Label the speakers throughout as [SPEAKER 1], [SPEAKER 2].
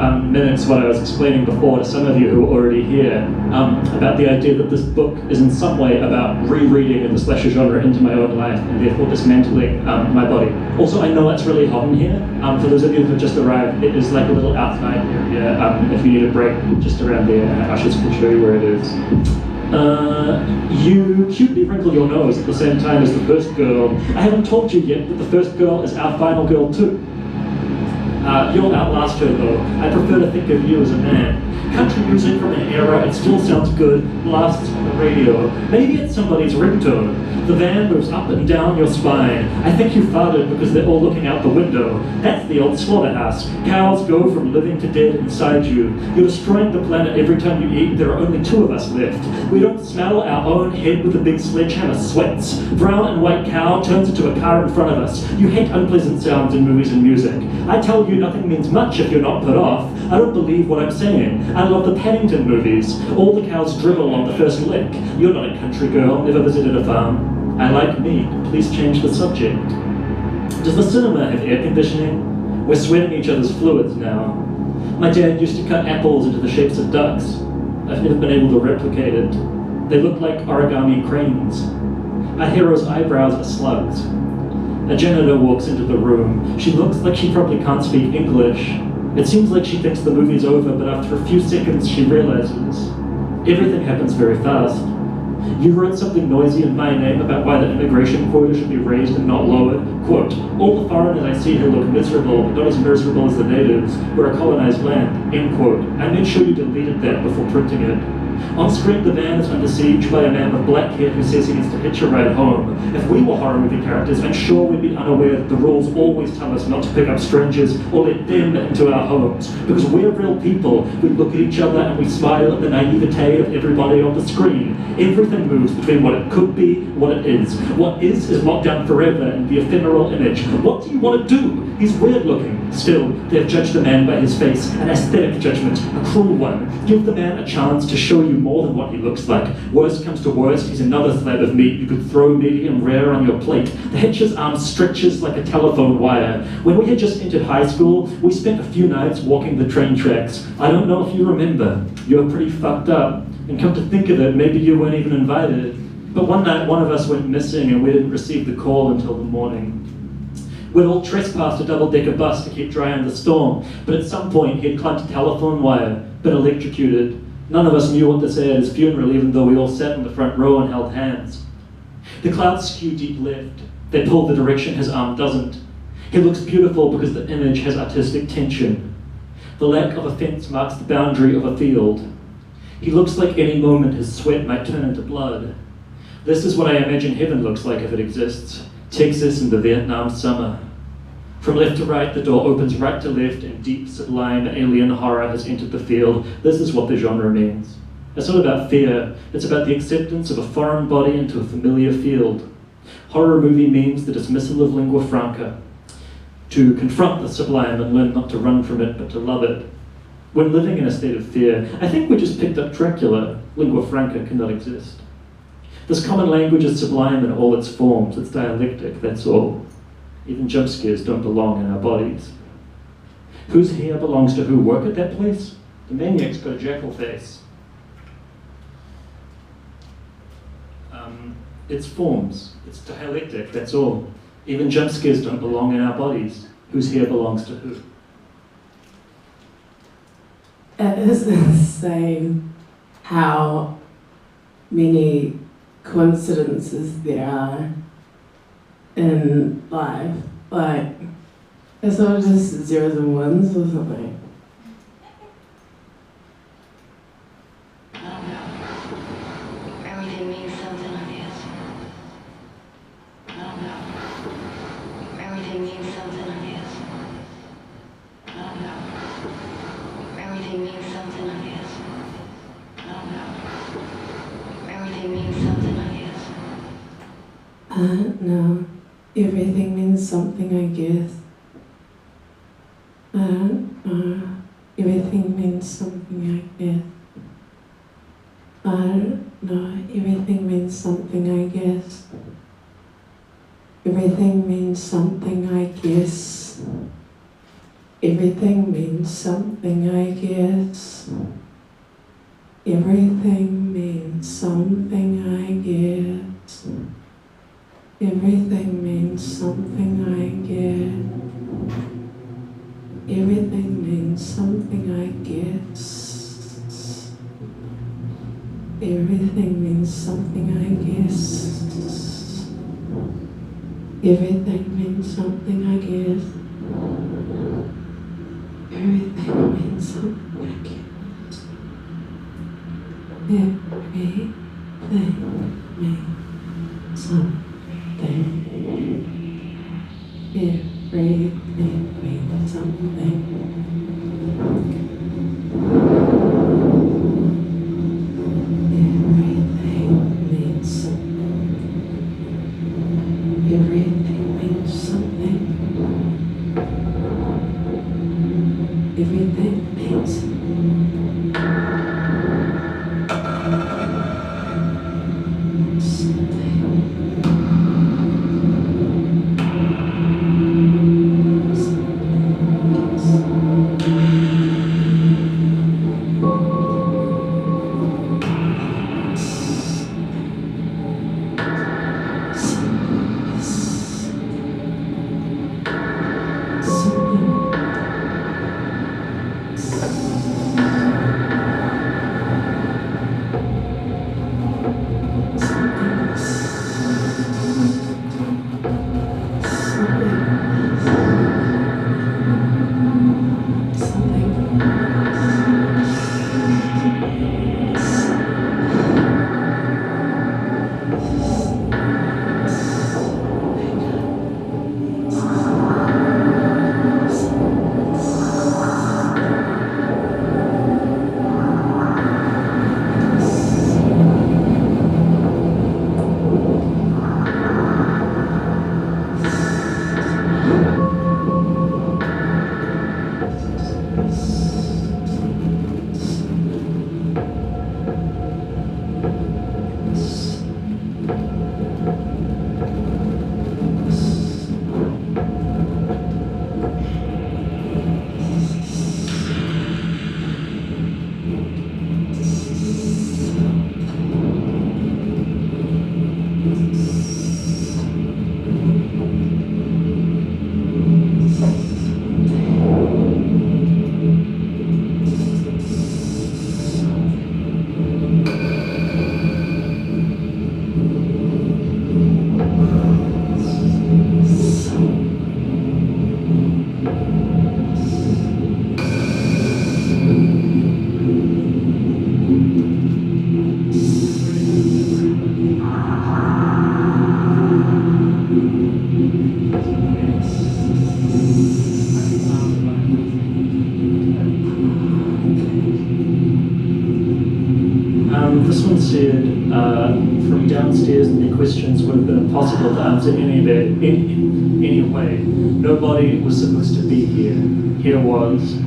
[SPEAKER 1] minutes what I was explaining before to some of you who are already here about the idea that this book is in some way about rereading the slasher genre into my own life and therefore dismantling my body. Also, I know it's really hot in here. For those of you who have just arrived, it is like a little outside area. If you need a break, just around there, Ushers can show you where it is. You cutely wrinkle your nose at the same time as the first girl. I haven't told you yet that the first girl is our final girl too. You'll outlast her though. I prefer to think of you as a man. Country music from an era, it still sounds good, blasts on the radio. Maybe it's somebody's ringtone. The van moves up and down your spine. I think you farted because they're all looking out the window. That's the old slaughterhouse. Cows go from living to dead inside you. You're destroying the planet every time you eat. There are only two of us left. We don't smell our own head with a big sledgehammer sweats. Brown and white cow turns into a car in front of us. You hate unpleasant sounds in movies and music. I tell you nothing means much if you're not put off. I don't believe what I'm saying. I love the Paddington movies. All the cows dribble on the first lick. You're not a country girl, never visited a farm. I like meat. Please change the subject. Does the cinema have air conditioning? We're sweating each other's fluids now. My dad used to cut apples into the shapes of ducks. I've never been able to replicate it. They look like origami cranes. Our hero's eyebrows are slugs. A janitor walks into the room. She looks like she probably can't speak English. It seems like she thinks the movie's over, but after a few seconds she realizes everything happens very fast. You wrote something noisy in my name about why the immigration quota should be raised and not lowered. Quote, all the foreigners I see here look miserable, but not as miserable as the natives. We're a colonized land. End quote. I made sure you deleted that before printing it. On screen, the van is under siege by a man with black hair who says he needs to hitch a ride home. If we were horror movie characters, I'm sure we'd be unaware that the rules always tell us not to pick up strangers or let them into our homes. Because we're real people. We look at each other and we smile at the naivete of everybody on the screen. Everything moves between what it could be and what it is. What is locked down forever in the ephemeral image. What do you want to do? He's weird looking. Still, they've judged the man by his face, an aesthetic judgment, a cruel one. Give the man a chance to show you more than what he looks like. Worst comes to worst, he's another slab of meat you could throw medium rare on your plate. The hitcher's arm stretches like a telephone wire. When we had just entered high school, we spent a few nights walking the train tracks. I don't know if you remember. You were pretty fucked up. And come to think of it, maybe you weren't even invited. But one night, one of us went missing and we didn't receive the call until the morning. We'd all trespassed a double-decker bus to keep dry in the storm, but at some point he had climbed a telephone wire, been electrocuted. None of us knew what to say at his funeral, even though we all sat in the front row and held hands. The clouds skew deep left. They pull the direction his arm doesn't. He looks beautiful because the image has artistic tension. The lack of a fence marks the boundary of a field. He looks like any moment his sweat might turn into blood. This is what I imagine heaven looks like if it exists. Texas in the Vietnam summer. From left to right, the door opens right to left, and deep, sublime, alien horror has entered the field. This is what the genre means. It's not about fear, it's about the acceptance of a foreign body into a familiar field. Horror movie means the dismissal of lingua franca. To confront the sublime and learn not to run from it, but to love it. When living in a state of fear, I think we just picked up Dracula. Lingua franca cannot exist. This common language is sublime in all its forms. It's dialectic, that's all. Even jump scares don't belong in our bodies. Whose hair belongs to who? Work at that place? The maniac's got a jackal face. It's forms. It's dialectic, that's all. Even jump scares don't belong in our bodies. Whose hair belongs to who?
[SPEAKER 2] It is insane how many coincidences there are in life. Like, it's all just zeros and ones or something.
[SPEAKER 3] I don't know. Everything means something, I guess. I don't know. Everything means something, I guess. I don't know. Everything means something, I guess. I don't know. Everything means something, I guess.
[SPEAKER 2] I don't know. Everything means something, I guess. I don't know. Everything means something, I guess. I don't know. Everything means something, I guess. Everything means something, I guess. Everything means something, I I guess. Everything means something, I guess. Everything means something, I guess. Everything means something, I guess. Everything means something, I guess. Everything means something, I guess. Everything means something, I guess. Everything means something. Everything means something. Everything means something. Everything means something. Everything means
[SPEAKER 1] This one said, from downstairs, the questions would have been impossible to answer anyway. Nobody was supposed to be here. Here was.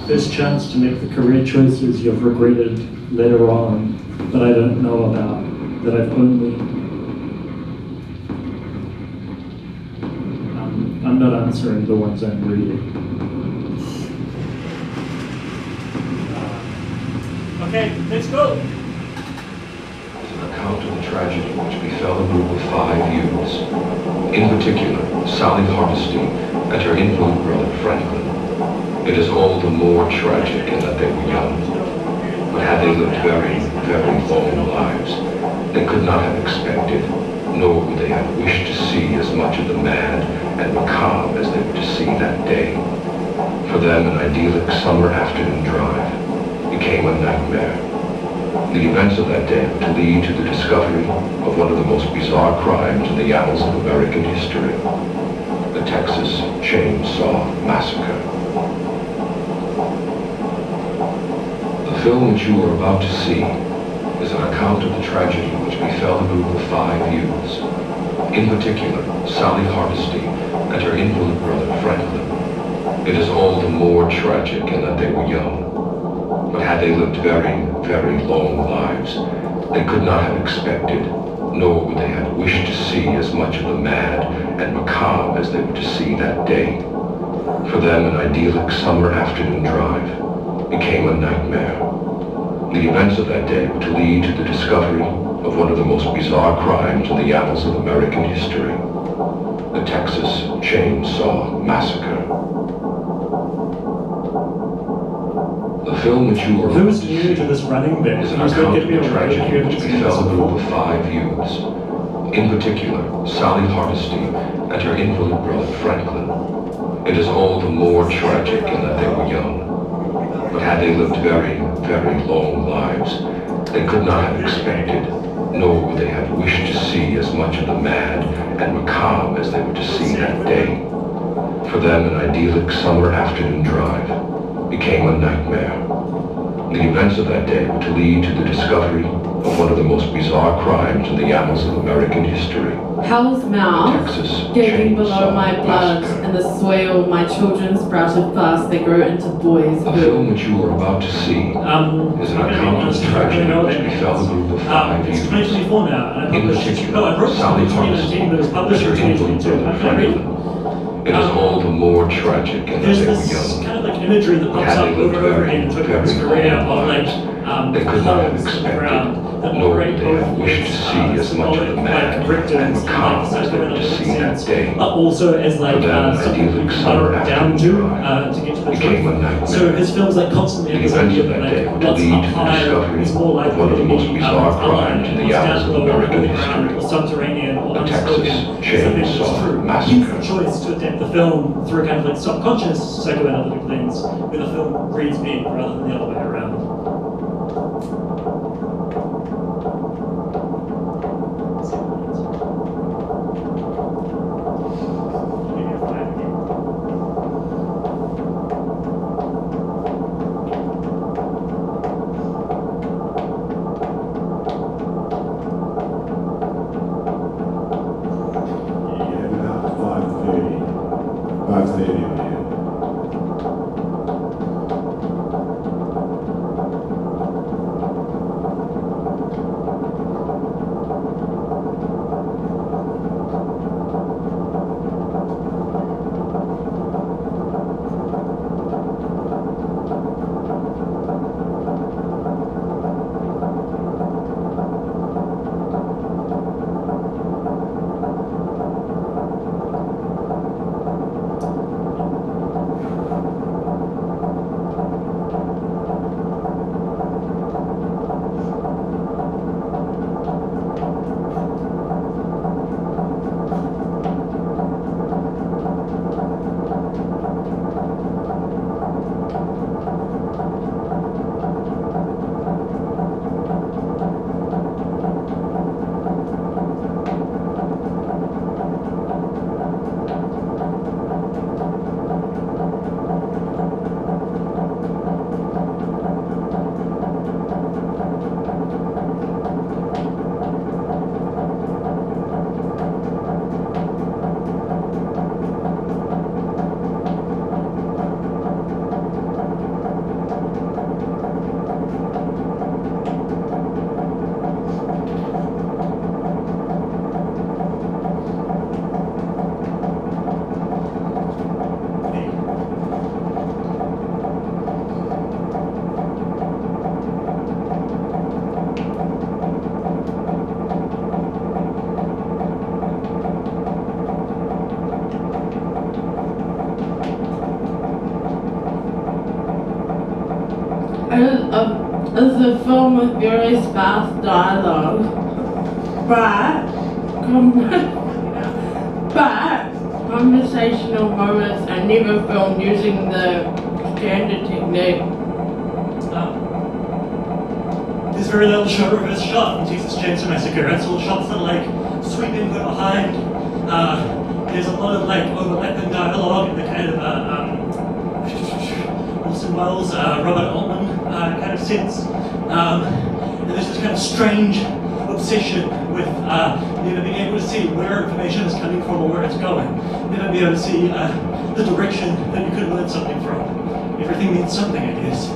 [SPEAKER 1] first chance to make the career choices you've regretted later on, that I don't know about, that I've only... I'm not answering the ones I'm reading. Okay, let's go!
[SPEAKER 4] It's an account of the tragedy which befell a group of 5 youths. In particular, Sally Hardesty and her infant brother Franklin. It is all the more tragic in that they were young. But had they lived very, very long lives, they could not have expected, nor would they have wished to see as much of the mad and macabre as they were to see that day. For them, an idyllic summer afternoon drive became a nightmare. The events of that day were to lead to the discovery of one of the most bizarre crimes in the annals of American history, the Texas Chainsaw Massacre. The film which you are about to see is an account of the tragedy which befell a group of 5 youths. In particular, Sally Hardesty and her infant brother Franklin. It is all the more tragic in that they were young. But had they lived very, very long lives, they could not have expected, nor would they have wished to see as much of the mad and macabre as they were to see that day. For them, an idyllic summer afternoon drive became a nightmare. The events of that day were to lead to the discovery of one of the most bizarre crimes in the annals of American history, the Texas Chainsaw Massacre. The film which you are about
[SPEAKER 1] Who's
[SPEAKER 4] to
[SPEAKER 1] new
[SPEAKER 4] see
[SPEAKER 1] to this running bit?
[SPEAKER 4] is an
[SPEAKER 1] Who's
[SPEAKER 4] account
[SPEAKER 1] going
[SPEAKER 4] of
[SPEAKER 1] to be
[SPEAKER 4] the
[SPEAKER 1] a
[SPEAKER 4] tragedy
[SPEAKER 1] radio
[SPEAKER 4] which
[SPEAKER 1] that's
[SPEAKER 4] befell a group
[SPEAKER 1] before?
[SPEAKER 4] of 5 youths. In particular, Sally Hardesty and her invalid brother Franklin. It is all the more tragic in that they were young. But had they lived very, very long lives, they could not have expected, nor would they have wished to see as much of the mad and macabre as they were to see that day. For them, an idyllic summer afternoon drive became a nightmare. The events of that day were to lead to the discovery of one of the most bizarre crimes in the annals of American history.
[SPEAKER 5] Hell's mouth,
[SPEAKER 4] Texas
[SPEAKER 5] gaping below
[SPEAKER 4] Chainsaw
[SPEAKER 5] my blood,
[SPEAKER 4] Massacre.
[SPEAKER 5] and the soil my children sprouted fast, they grew into boys
[SPEAKER 4] The
[SPEAKER 5] who...
[SPEAKER 4] film which you are about to see is an account of the tragedy which befell a group of 5
[SPEAKER 1] It's
[SPEAKER 4] youths.
[SPEAKER 1] 2024 now, and I
[SPEAKER 4] In
[SPEAKER 1] published...
[SPEAKER 4] particular,
[SPEAKER 1] No, I wrote
[SPEAKER 4] Sally
[SPEAKER 1] it in 2019, but it was published in
[SPEAKER 4] Hardesty and her
[SPEAKER 1] 2022.
[SPEAKER 4] infant
[SPEAKER 1] I'm
[SPEAKER 4] brother
[SPEAKER 1] going to read it.
[SPEAKER 4] Franklin. It is all the more tragic in that
[SPEAKER 1] There's
[SPEAKER 4] they were
[SPEAKER 1] this
[SPEAKER 4] young.
[SPEAKER 1] kind of like imagery that pops
[SPEAKER 4] Had
[SPEAKER 1] up
[SPEAKER 4] they lived
[SPEAKER 1] over and over
[SPEAKER 4] very,
[SPEAKER 1] again in Twitter
[SPEAKER 4] very
[SPEAKER 1] his career
[SPEAKER 4] long
[SPEAKER 1] of like
[SPEAKER 4] lives, they could not have
[SPEAKER 1] holes in the
[SPEAKER 4] expected,
[SPEAKER 1] ground that
[SPEAKER 4] nor
[SPEAKER 1] operate
[SPEAKER 4] would they
[SPEAKER 1] both
[SPEAKER 4] have wished to see as much of the mad and macabre as they were to see that day.
[SPEAKER 1] but also as like
[SPEAKER 4] For them,
[SPEAKER 1] something you
[SPEAKER 4] idyllic
[SPEAKER 1] can
[SPEAKER 4] summer
[SPEAKER 1] down
[SPEAKER 4] afternoon
[SPEAKER 1] to
[SPEAKER 4] drive
[SPEAKER 1] get to the
[SPEAKER 4] became a
[SPEAKER 1] truth.
[SPEAKER 4] nightmare.
[SPEAKER 1] So his films like constantly
[SPEAKER 4] The
[SPEAKER 1] have this
[SPEAKER 4] events
[SPEAKER 1] idea
[SPEAKER 4] of
[SPEAKER 1] that
[SPEAKER 4] that day
[SPEAKER 1] like
[SPEAKER 4] were to
[SPEAKER 1] what's
[SPEAKER 4] lead
[SPEAKER 1] up
[SPEAKER 4] to the
[SPEAKER 1] high
[SPEAKER 4] discovery
[SPEAKER 1] is more
[SPEAKER 4] of
[SPEAKER 1] likely
[SPEAKER 4] one of
[SPEAKER 1] to
[SPEAKER 4] the most
[SPEAKER 1] be
[SPEAKER 4] bizarre
[SPEAKER 1] alive,
[SPEAKER 4] crimes in the
[SPEAKER 1] what's
[SPEAKER 4] annals
[SPEAKER 1] down
[SPEAKER 4] of
[SPEAKER 1] low,
[SPEAKER 4] American
[SPEAKER 1] underground,
[SPEAKER 4] history.
[SPEAKER 1] or subterranean or
[SPEAKER 4] The Texas
[SPEAKER 1] unspoken. Something that's
[SPEAKER 4] Chainsaw
[SPEAKER 1] true.
[SPEAKER 4] Massacre.
[SPEAKER 1] Use the choice to adapt the film through a kind of like subconscious psychoanalytic lens, where the film reads me rather than the other way around.
[SPEAKER 6] Yeah, about 5:30. 5:30 in the end.
[SPEAKER 5] It's a film with very sparse dialogue, but conversational moments are never filmed using the standard technique.
[SPEAKER 1] There's very little shot reverse shot in Texas Chainsaw Massacre. It's all shots that are like sweeping from behind. There's a lot of like overlapping dialogue in the kind of Orson Welles, Robert Altman kind of sense. And there's this kind of strange obsession with never being able to see where information is coming from or where it's going. Never being able to see the direction that you could learn something from. Everything means something, I guess.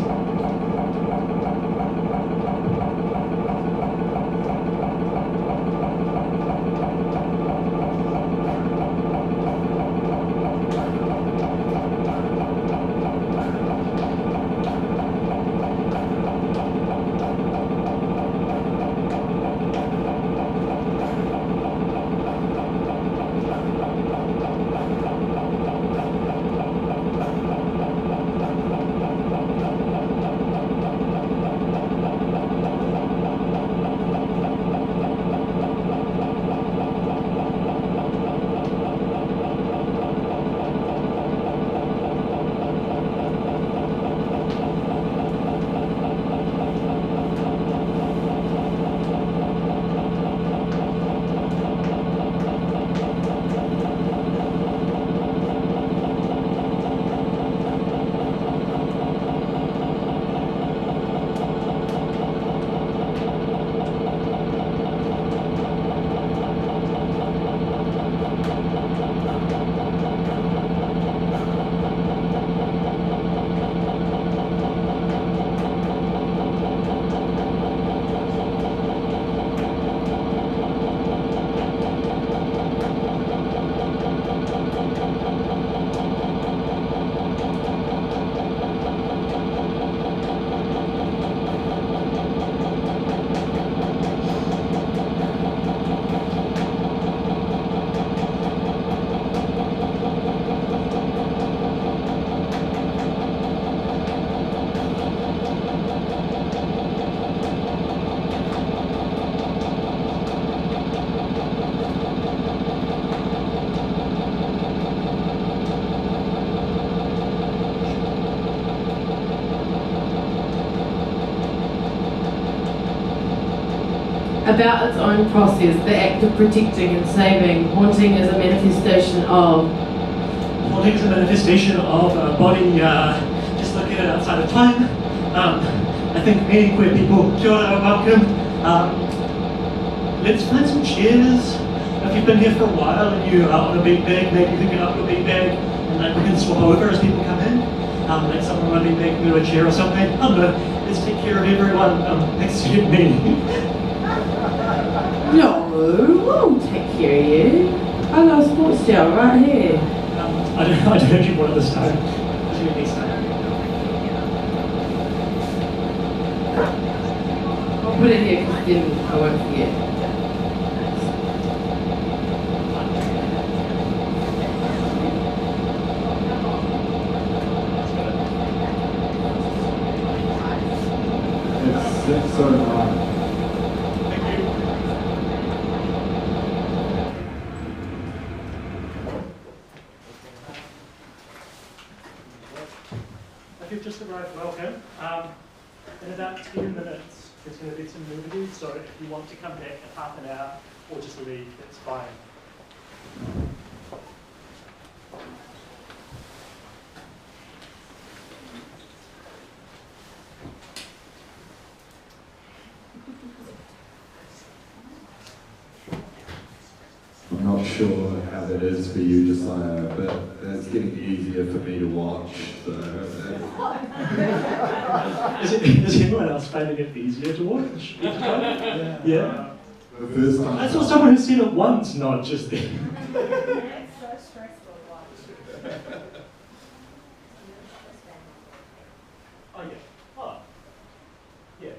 [SPEAKER 5] About its own process, the act of protecting and saving, haunting is a manifestation of.
[SPEAKER 1] Haunting is a manifestation of a body just located outside of time. I think many queer people, kia ora, welcome. Let's find some chairs. If you've been here for a while and you are on a beat bag, maybe you can get up your beat bag and like we can swap over as people come in. Let someone on a beat bag move a chair or something. I don't know. Let's take care of everyone next to me.
[SPEAKER 5] No, we won't take care of you. I got a sports gel right here.
[SPEAKER 1] I don't actually want it this time. I'll do it next time.
[SPEAKER 5] I'll put it here because then I won't forget.
[SPEAKER 6] It's 6:09.
[SPEAKER 1] If you've just arrived, welcome. In about 10 minutes, there's going to be some movies, so if you want to come back in half an hour or just leave, that's fine.
[SPEAKER 6] I'm not sure how that is for you, Josiah, but it's getting easier for me to watch. So
[SPEAKER 1] Is anyone else finding it easier to watch? Yeah.
[SPEAKER 6] the first time.
[SPEAKER 1] I saw someone who's seen it once, not just then.
[SPEAKER 7] It's so stressful to watch.
[SPEAKER 1] Oh, yeah. Oh. Yeah.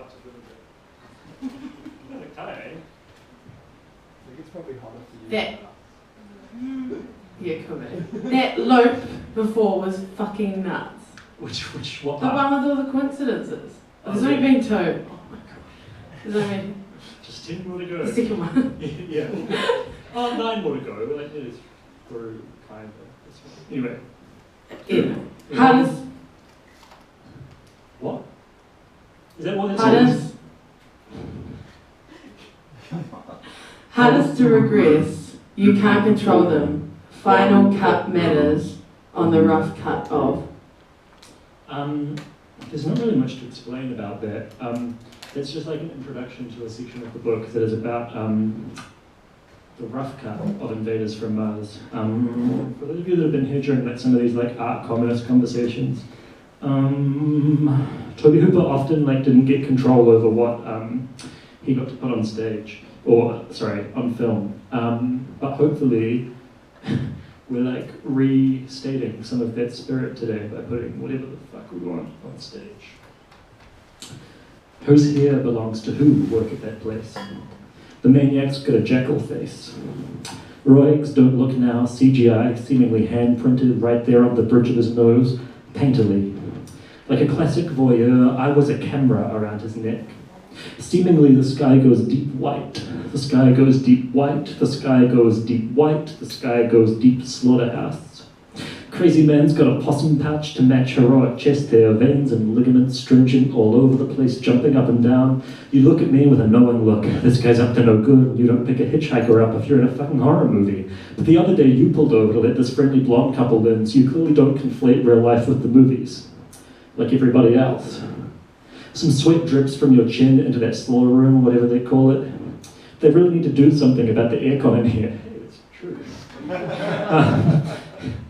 [SPEAKER 1] out a little bit. Okay.
[SPEAKER 6] I think it's probably harder for you.
[SPEAKER 5] That. Yeah, cool. That loop before was fucking nuts.
[SPEAKER 1] What
[SPEAKER 5] The
[SPEAKER 1] part?
[SPEAKER 5] one with all the coincidences.
[SPEAKER 1] Oh,
[SPEAKER 5] There's only
[SPEAKER 1] yeah.
[SPEAKER 5] been 2. Oh my god. There's only
[SPEAKER 1] Just 10 more to go.
[SPEAKER 5] the second one.
[SPEAKER 1] Yeah. Oh, 9 more to go. Like, it is through, kind of. Anyway.
[SPEAKER 5] Yeah. Hardest.
[SPEAKER 1] What? Is that what it
[SPEAKER 5] Hardest. Hardest to regress. You can't control them. Final cut matters on the rough cut of.
[SPEAKER 1] There's not really much to explain about that. It's just like an introduction to a section of the book that is about the rough cut of Invaders from Mars. For those of you that have been here during like some of these like art commerce conversations, Toby Hooper often like didn't get control over what he got to put on stage, or sorry, on film. But hopefully we're like restating some of that spirit today by putting whatever the fuck we want on stage. Whose hair belongs to who work at that place? The maniac's got a jackal face. Roigs don't look now, CGI, seemingly hand-printed right there on the bridge of his nose, painterly. Like a classic voyeur, I was a camera around his neck. Seemingly the sky goes deep white, the sky goes deep white, the sky goes deep white, the sky goes deep slaughterhouse. Crazy man's got a possum pouch to match heroic chest hair, veins and ligaments stringent all over the place, jumping up and down. You look at me with a knowing look. This guy's up to no good. You don't pick a hitchhiker up if you're in a fucking horror movie. But the other day you pulled over to let this friendly blonde couple in, so you clearly don't conflate real life with the movies, like everybody else. Some sweat drips from your chin into that slaughter room, whatever they call it. They really need to do something about the aircon in here. It's true.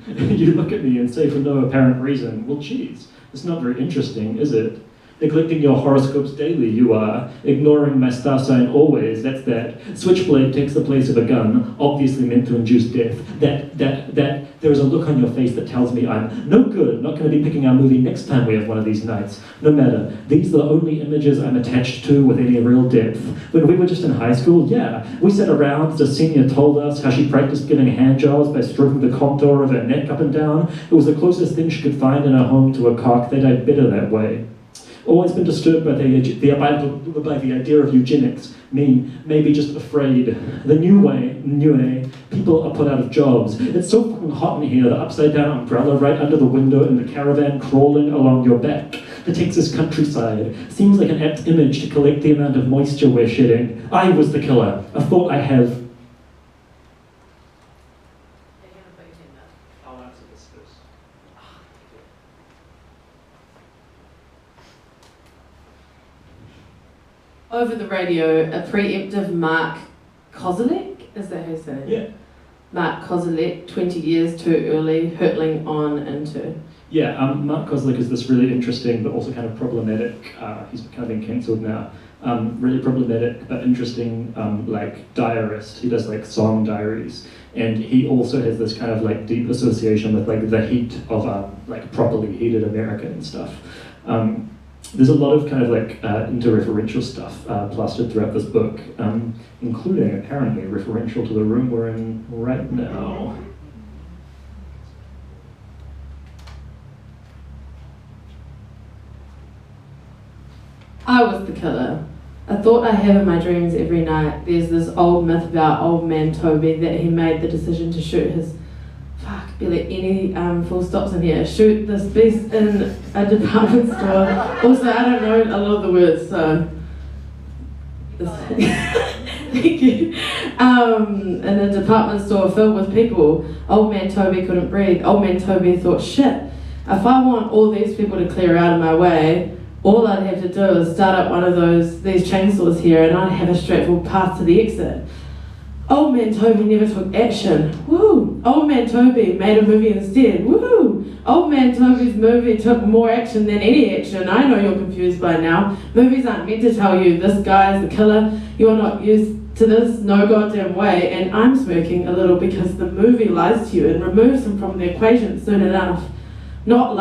[SPEAKER 1] You look at me and say for no apparent reason, well geez, it's not very interesting, is it? Neglecting your horoscopes daily, you are. Ignoring my star sign always, that's that. Switchblade takes the place of a gun, obviously meant to induce death. There is a look on your face that tells me I'm no good, not going to be picking our movie next time we have one of these nights. No matter, these are the only images I'm attached to with any real depth. When we were just in high school, yeah, we sat around as a senior told us how she practiced giving hand jobs by stroking the contour of her neck up and down. It was the closest thing she could find in her home to a cock. They died better that way. Always been disturbed by the idea of eugenics. Me, maybe just afraid. The new way, people are put out of jobs. It's so fucking hot in here, the upside down umbrella right under the window and the caravan crawling along your back. The Texas countryside seems like an apt image to collect the amount of moisture we're shedding. I was the killer. A thought I have. I'll answer this first.
[SPEAKER 5] Over the radio, a preemptive Mark Kozelek, is that his name?
[SPEAKER 1] Yeah.
[SPEAKER 5] Mark Kozelek, 20 years too early, hurtling on into.
[SPEAKER 1] Yeah, Mark Kozelek is this really interesting but also kind of problematic, he's kind of been cancelled now, really problematic but interesting like diarist. He does like song diaries, and he also has this kind of like deep association with like the heat of like properly heated America and stuff. There's a lot of kind of like interreferential stuff plastered throughout this book, including apparently referential to the room we're in right now.
[SPEAKER 5] I was the killer. A thought I have in my dreams every night. There's this old myth about old man Toby that he made the decision to shoot his barely any full stops in here. Shoot this beast in a department store. Also, I don't know a lot of the words, so thank you. In a department store filled with people, old man Toby couldn't breathe. Old man Toby thought, shit, if I want all these people to clear out of my way, all I'd have to do is start up one of these chainsaws here and I'd have a straightforward path to the exit. Old man Toby never took action. Woo! Old man Toby made a movie instead. Woo! Old man Toby's movie took more action than any action. I know you're confused by now. Movies aren't meant to tell you this guy is the killer. You're not used to this, no goddamn way. And I'm smirking a little because the movie lies to you and removes him from the equation soon enough. Not